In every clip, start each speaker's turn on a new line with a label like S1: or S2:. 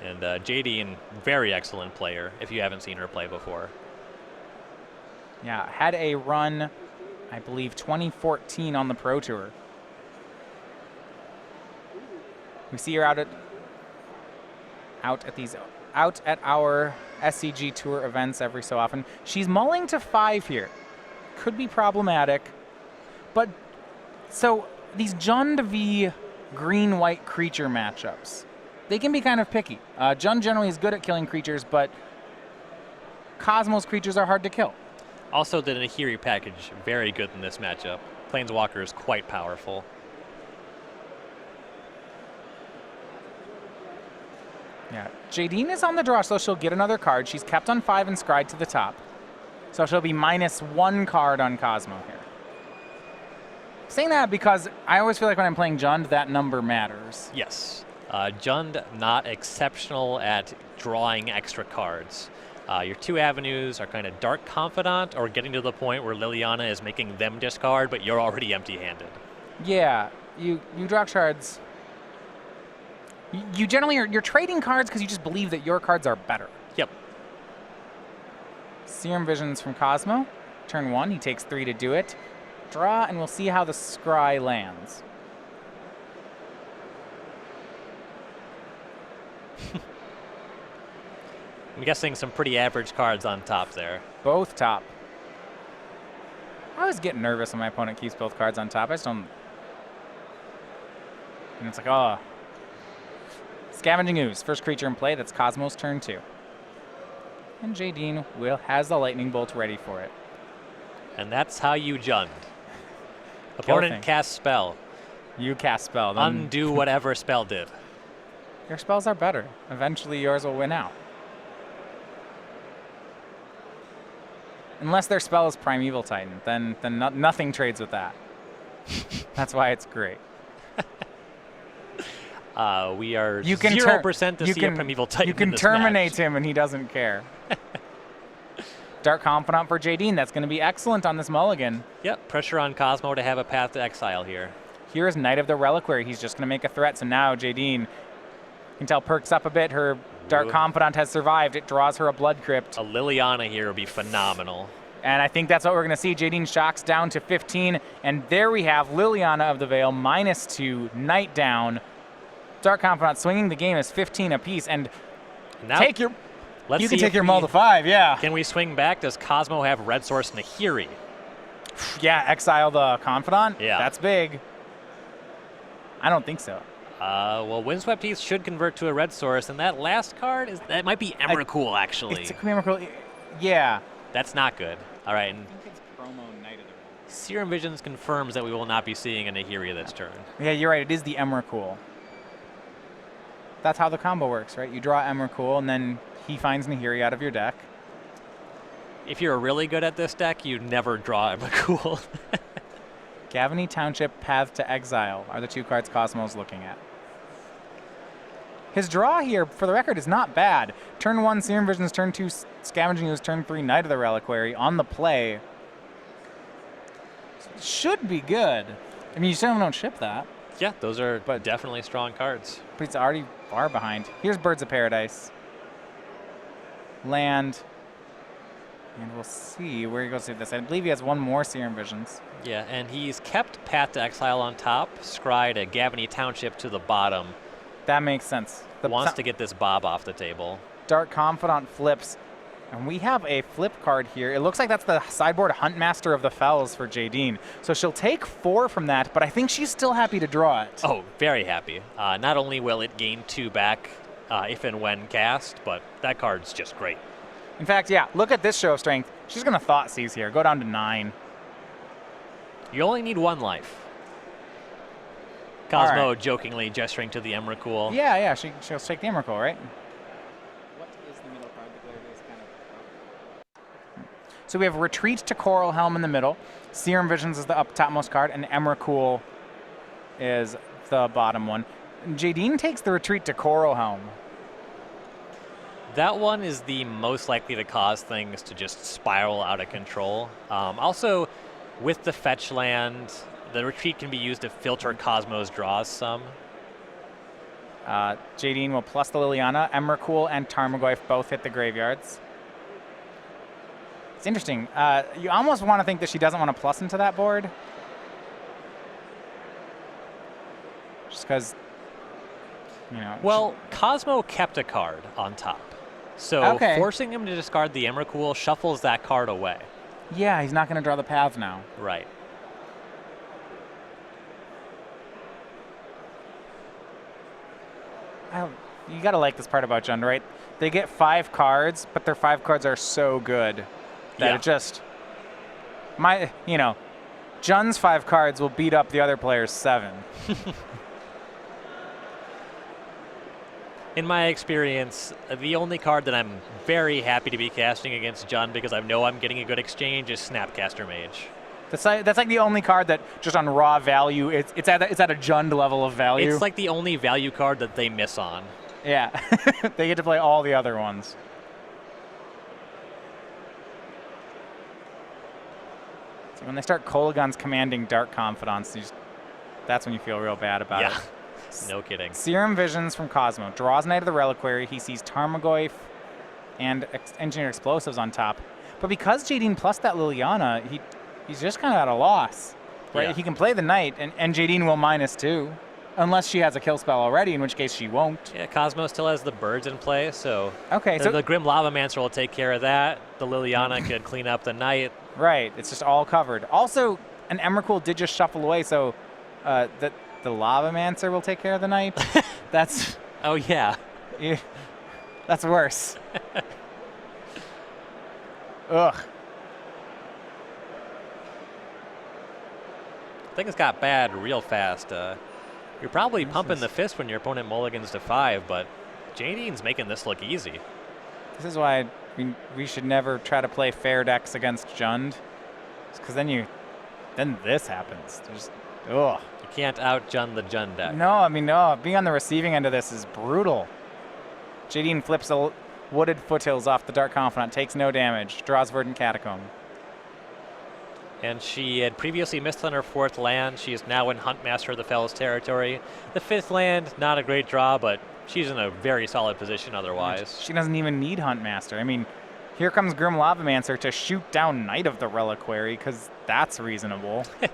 S1: And Jadine, very excellent player, if you haven't seen her play before.
S2: Yeah, had a run, I believe, 2014 on the Pro Tour. We see her out at our SCG Tour events every so often. She's mulling to 5 here. Could be problematic. But, so, these Jund v green-white creature matchups, they can be kind of picky. Jund generally is good at killing creatures, but Cosmo's creatures are hard to kill.
S1: Also, the Nahiri package, very good in this matchup. Planeswalker is quite powerful.
S2: Yeah, Jadine is on the draw, so she'll get another card. She's kept on 5 and scryed to the top. So she'll be -1 card on Cosmo here. Saying that because I always feel like when I'm playing Jund, that number matters.
S1: Yes. Jund, not exceptional at drawing extra cards. Your 2 avenues are kind of Dark Confidant or getting to the point where Liliana is making them discard, but you're already empty-handed.
S2: Yeah, you draw cards. You generally you're trading cards because you just believe that your cards are better.
S1: Yep.
S2: Serum Visions from Cosmo. Turn 1, he takes 3 to do it. Draw, and we'll see how the scry lands.
S1: I'm guessing some pretty average cards on top there.
S2: Both top. I always get nervous when my opponent keeps both cards on top. I just don't. And it's like, oh. Scavenging Ooze, first creature in play. That's Cosmo's turn 2. And Jadine has the lightning bolt ready for it.
S1: And that's how you Jund. Opponent casts spell.
S2: You cast spell. Then
S1: Undo whatever spell did.
S2: Your spells are better. Eventually yours will win out. Unless their spell is Primeval Titan, then nothing trades with that. That's why it's great.
S1: We are 0% to see a Primeval Titan.
S2: You can terminate him and he doesn't care. Dark Confidant for Jadine. That's going to be excellent on this mulligan.
S1: Yep, pressure on Cosmo to have a path to exile here.
S2: Here is Knight of the Reliquary. He's just going to make a threat. So now Jadine, you can tell, perks up a bit. Her Dark Confidant has survived. It draws her a Blood Crypt.
S1: A Liliana here would be phenomenal.
S2: And I think that's what we're going to see. Jadine shocks down to 15. And there we have Liliana of the Veil, -2, Knight down. Dark Confidant swinging the game is 15 apiece. And
S1: now,
S2: take your...
S1: Let's
S2: you can take your mull to 5, yeah.
S1: Can we swing back? Does Cosmo have Red Source Nahiri?
S2: Yeah, exile the Confidant?
S1: Yeah.
S2: That's big. I don't think so.
S1: Well, Windswept Heath should convert to a Red Source, and that last card, that might be Emrakul, actually.
S2: It's a Emrakul. Yeah.
S1: That's not good. All right.
S2: I think it's promo Knight of the Veil.
S1: Serum Visions confirms that we will not be seeing a Nahiri this turn.
S2: Yeah, you're right. It is the Emrakul. That's how the combo works, right? You draw Emrakul, and then he finds Nahiri out of your deck.
S1: If you're really good at this deck, you never draw Emrakul.
S2: Gavany Township, Path to Exile are the 2 cards Cosmo's looking at. His draw here, for the record, is not bad. Turn 1, Serum Visions. Turn 2, Scavenging Ooze. Turn 3, Knight of the Reliquary on the play. Should be good. I mean, you still don't ship that.
S1: Yeah, those are definitely strong cards.
S2: But it's already far behind. Here's Birds of Paradise. Land. And we'll see where he goes with this. I believe he has 1 more Serum Visions.
S1: Yeah, and he's kept Path to Exile on top, scryed a Gavany Township to the bottom.
S2: That makes sense.
S1: Wants to get this Bob off the table.
S2: Dark Confidant flips. And we have a flip card here. It looks like that's the sideboard Huntmaster of the Fells for Jadine. So she'll take 4 from that, but I think she's still happy to draw it.
S1: Oh, very happy. Not only will it gain 2 back if and when cast, but that card's just great.
S2: In fact, yeah, look at this show of strength. She's going to Thought Seize here. Go down to 9.
S1: You only need 1 life. Cosmo
S2: right.
S1: Jokingly gesturing to the Emrakul.
S2: Yeah, she'll take the Emrakul, right? What is the middle card? The Glare is kind of... So we have Retreat to Coral Helm in the middle. Serum Visions is the up topmost card, and Emrakul is the bottom one. Jadine takes the Retreat to Coral Helm.
S1: That one is the most likely to cause things to just spiral out of control. Also, with the fetch land, the retreat can be used to filter Cosmo's draws some.
S2: Jadine will plus the Liliana. Emrakul and Tarmogoyf both hit the graveyards. It's interesting. You almost want to think that she doesn't want to plus into that board. Just because, you know.
S1: Well, Cosmo kept a card on top. So forcing him to discard the Emrakul shuffles that card away.
S2: Yeah, he's not going to draw the paths now.
S1: Right.
S2: You got to like this part about Jund, right? They get 5 cards, but their 5 cards are so good that it just... Jund's 5 cards will beat up the other player's 7.
S1: In my experience, the only card that I'm very happy to be casting against Jund because I know I'm getting a good exchange is Snapcaster Mage.
S2: That's like the only card that just on raw value, it's at a Jund level of value.
S1: It's like the only value card that they miss on.
S2: Yeah, they get to play all the other ones. So when they start Kolaghan's commanding Dark Confidants, that's when you feel real bad about it.
S1: No kidding.
S2: Serum Visions from Cosmo. Draws Knight of the Reliquary. He sees Tarmogoyf and Engineered Explosives on top. But because Jadine plus that Liliana, he's just kind of at a loss. Right?
S1: Yeah.
S2: He can play the Knight, and Jadine will -2. Unless she has a kill spell already, in which case she won't.
S1: Yeah, Cosmo still has the birds in play, so
S2: so
S1: the Grim Lavamancer will take care of that. The Liliana could clean up the Knight.
S2: Right, it's just all covered. Also, an Emrakul did just shuffle away, so the Lavamancer will take care of the Knight. That's...
S1: Oh, yeah.
S2: That's worse. Ugh.
S1: Things got bad real fast. You're probably pumping the fist when your opponent mulligans to 5, but Jadine's making this look easy.
S2: This is why we should never try to play fair decks against Jund. Because then this happens. Ugh.
S1: You can't out-Jund the Jund deck.
S2: No, no. Being on the receiving end of this is brutal. Jadine flips the Wooded Foothills off the Dark Confidant, takes no damage, draws Verdant Catacomb.
S1: And she had previously missed on her 4th land. She is now in Huntmaster of the Fells territory. The 5th land, not a great draw, but she's in a very solid position otherwise.
S2: She doesn't even need Huntmaster. I mean, here comes Grim Lavamancer to shoot down Knight of the Reliquary, because that's reasonable. She's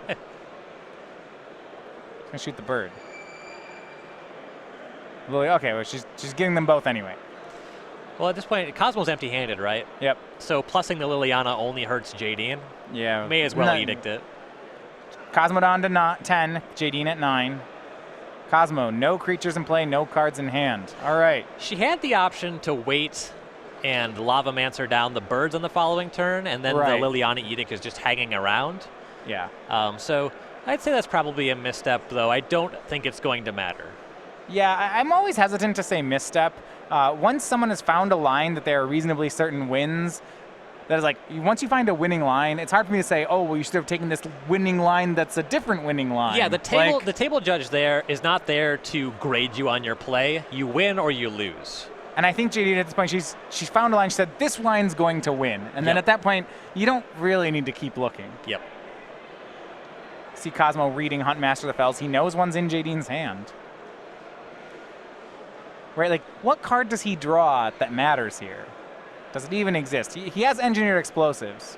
S2: gonna shoot the bird. Okay, well, she's getting them both anyway.
S1: Well, at this point, Cosmo's empty-handed, right?
S2: Yep.
S1: So plussing the Liliana only hurts Jadine.
S2: Yeah.
S1: May as well edict it.
S2: Cosmo down to 10, Jadine at 9. Cosmo, no creatures in play, no cards in hand. All right.
S1: She had the option to wait and Lavamancer down the birds on the following turn, and then the Liliana Edict is just hanging around.
S2: Yeah.
S1: So I'd say that's probably a misstep, though. I don't think it's going to matter.
S2: Yeah, I'm always hesitant to say misstep. Once someone has found a line that they are reasonably certain wins, that is like, once you find a winning line, it's hard for me to say, oh, well, you should have taken this winning line that's a different winning line.
S1: Yeah, the table judge there is not there to grade you on your play. You win or you lose.
S2: And I think Jadine at this point, she's found a line, she said, this line's going to win. And then at that point, you don't really need to keep looking.
S1: Yep.
S2: See Cosmo reading Huntmaster of the Fells. He knows one's in Jadine's hand. Right, like, what card does he draw that matters here? Does it even exist? He has Engineered Explosives.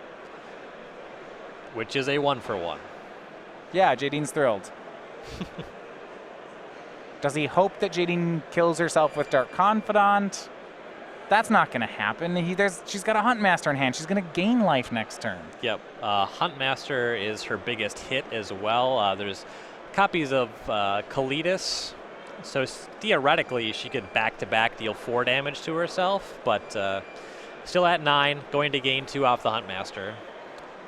S1: Which is a 1-for-1.
S2: Yeah, Jadine's thrilled. Does he hope that Jadine kills herself with Dark Confidant? That's not going to happen. She's got a Huntmaster in hand. She's going to gain life next turn.
S1: Yep. Huntmaster is her biggest hit as well. There's copies of Kalidas. So theoretically, she could back-to-back deal 4 damage to herself, but still at 9, going to gain 2 off the Huntmaster.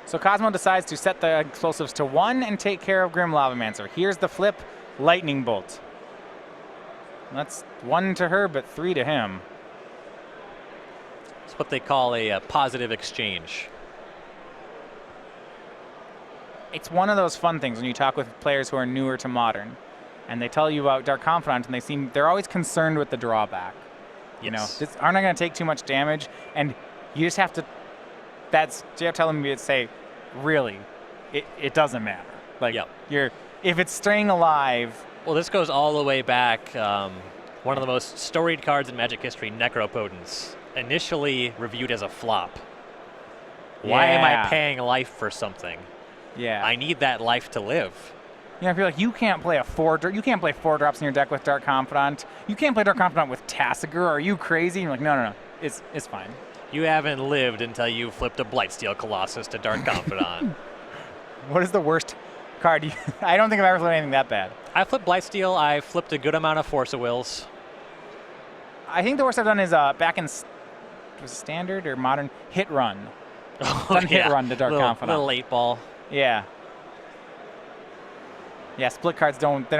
S2: So Cosmo decides to set the explosives to 1 and take care of Grim Lavamancer. Here's the flip, Lightning Bolt. That's 1 to her, but 3 to him.
S1: It's what they call a positive exchange.
S2: It's one of those fun things when you talk with players who are newer to Modern. And they tell you about Dark Confidant, and they're always concerned with the drawback.
S1: Yes.
S2: You know, aren't I going to take too much damage? And you just have to. You have to tell them to say, really, it doesn't matter. Like, if it's staying alive.
S1: Well, this goes all the way back One of the most storied cards in Magic history, Necropotence, initially reviewed as a flop. Why am I paying life for something?
S2: Yeah.
S1: I need that life to live.
S2: You know, I feel like you can't play you can't play 4 drops in your deck with Dark Confidant. You can't play Dark Confidant with Tasigur. Are you crazy? And you're like, no. It's fine.
S1: You haven't lived until you flipped a Blightsteel Colossus to Dark Confidant.
S2: What is the worst card? I don't think I've ever flipped anything that bad.
S1: I flipped Blightsteel. I flipped a good amount of Force of Wills.
S2: I think the worst I've done is back in was it Standard or Modern Hit Run. Hit Run to Dark Confidant.
S1: Little 8-ball.
S2: Yeah. Yeah, split cards don't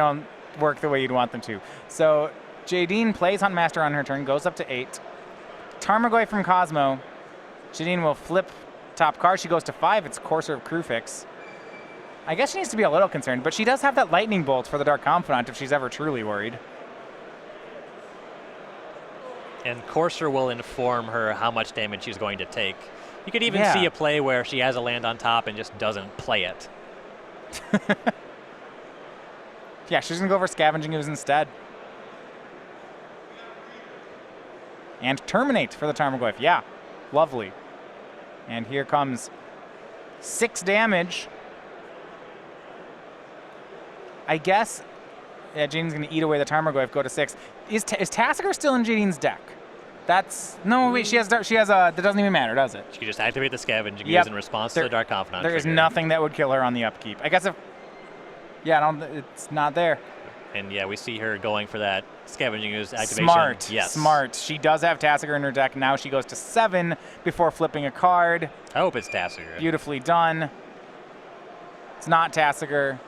S2: work the way you'd want them to. So Jadine plays Huntmaster on her turn, goes up to 8. Tarmogoyf from Cosmo. Jadine will flip top card. She goes to 5. It's Courser of Crufix. I guess she needs to be a little concerned, but she does have that Lightning Bolt for the Dark Confidant if she's ever truly worried.
S1: And Courser will inform her how much damage she's going to take. You could even see a play where she has a land on top and just doesn't play it.
S2: Yeah, she's going to go for Scavenging Ooze instead. And Terminate for the Tarmogoyf. Yeah, lovely. And here comes 6 damage. I guess, yeah, Jadine's going to eat away the Tarmogoyf, go to 6. Is Tasigur still in Jadine's deck? No, wait, that doesn't even matter, does it?
S1: She can just activate the Scavenging Ooze in response to the Dark Confidant.
S2: There is nothing that would kill her on the upkeep. I guess it's not there.
S1: And yeah, we see her going for that Scavenging Ooze activation.
S2: Smart.
S1: Yes.
S2: Smart. She does have Tasigur in her deck. Now she goes to 7 before flipping a card.
S1: I hope it's Tasigur.
S2: Beautifully done. It's not Tasigur.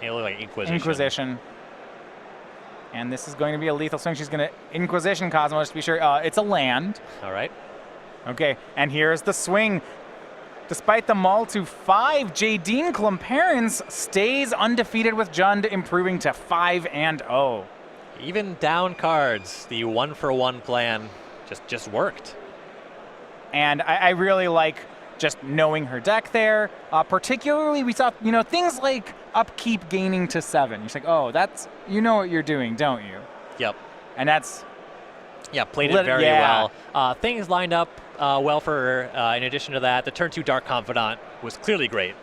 S1: It looked like Inquisition.
S2: Inquisition. And this is going to be a lethal swing. She's going to Inquisition Cosmo, just to be sure. It's a land.
S1: All right.
S2: Okay, and here's the swing. Despite the mull to 5, Jadine Klomparens stays undefeated with Jund, improving to 5-0.
S1: Even down cards, the 1-for-1 plan just worked.
S2: And I really like just knowing her deck there. Particularly, we saw things like upkeep gaining to 7. You're like, oh, that's what you're doing, don't you?
S1: Yep.
S2: And that's
S1: played it very well. Things lined up well for her. In addition to that, the turn 2 Dark Confidant was clearly great.